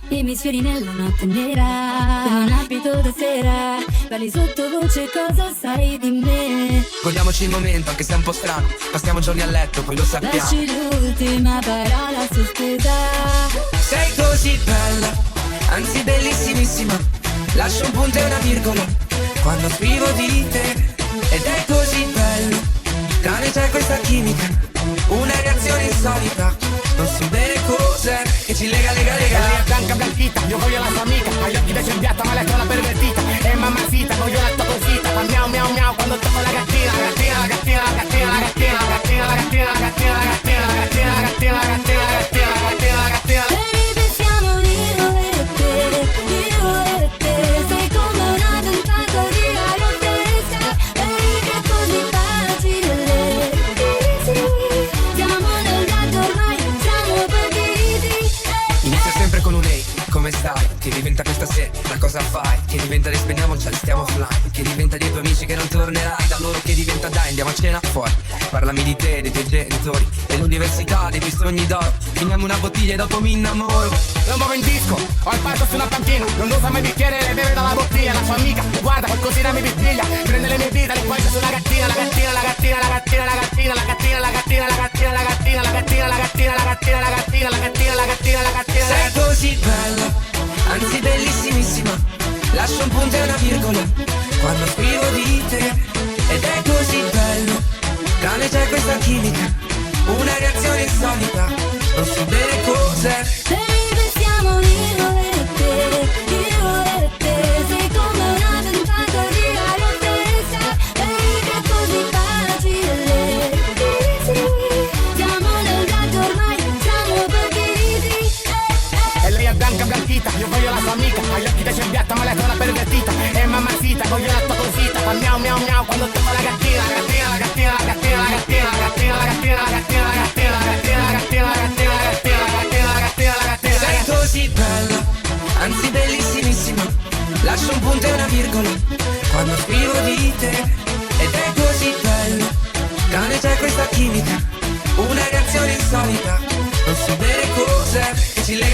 I miei sfiori nella notte nera, con un abito da sera, parli sottovoce cosa sai di me. Godiamoci il momento anche se è un po' strano, passiamo giorni a letto poi lo sappiamo. Lasci l'ultima parola sospesa. Sei così bella, anzi bellissimissima, lascio un punto e una virgola quando scrivo di te. Ed è così bello, tra noi c'è questa chimica, una reazione insolita, non so bene cos'è che ci lega. Lei è blanca blanchita, io voglio la sua amica, ha gli occhi da cerbiata ma lei è una pervertita. E mamacita, voglio la tua cosita, fa miau miau miau quando tocco la gattina. La gattina, la gattina, la gattina, la gattina, la gattina, la gattina, la gattina, la gattina, la gattina, la gattina, la gattina, la gattina, la gattina, la gattina. Baby, pensiamo io e te, sei come una ventata di aria fresca. Baby, che è così facile, siamo nel gatto ormai, siamo partiti. Inizia sempre con un ehi, come stai? Che diventa questa sera, la cosa fai? Che diventa rispegniamoci, stiamo offline. Che diventa dei tuoi amici che non tornerai. Da loro che diventa dai, andiamo a cena fuori. Parlami di te, dei tuoi genitori, dell'università, dei tuoi sogni d'oro. Finiamo una bottiglia e dopo mi innamoro. Lo muovo in disco, ho il palco su una panchina, non usa mai bicchiere, le beve dalla bottiglia. La sua amica, guarda, qualcosina mi bistiglia, prende le mie dita, le poggia sulla gattina. La gattina, la gattina, la gattina, la gattina, la gattina, la gattina, la gattina, la gattina, la gattina, la gattina, la gattina, la gattina, la gattina, la gattina, la gattina. Sei così bella, anzi bellissimissima, lascio un punto e una virgola quando scrivo di te. Ed è così bello, tra noi c'è questa chimica, una reazione insolita, non so bene cos'è. Baby, pensiamo io e te, sei come una ventata di aria fresca. Baby, che è così facile, siamo nel gatto ormai, siamo partiti. E lei è blanca blanchita, io voglio la sua amica, ha gli occhi da cerbiata ma lei è una pervertita. E mamacita, voglio la tua cosita, fa miau miau miau quando tocco la gattina. La gattina, la gattina, la gattina, la gattina, la gattina, la gattina, la gattina, la gattina, la gattina, la gattina, la gattina, la gattina, la gattina, la gattina, la gattina. Sei così bella, anzi bellissimissima, lascio un punto e una virgola quando scrivo di te. Ed è così bello, tra noi c'è questa chimica, una reazione insolita, non so bene cos'è che ci lega.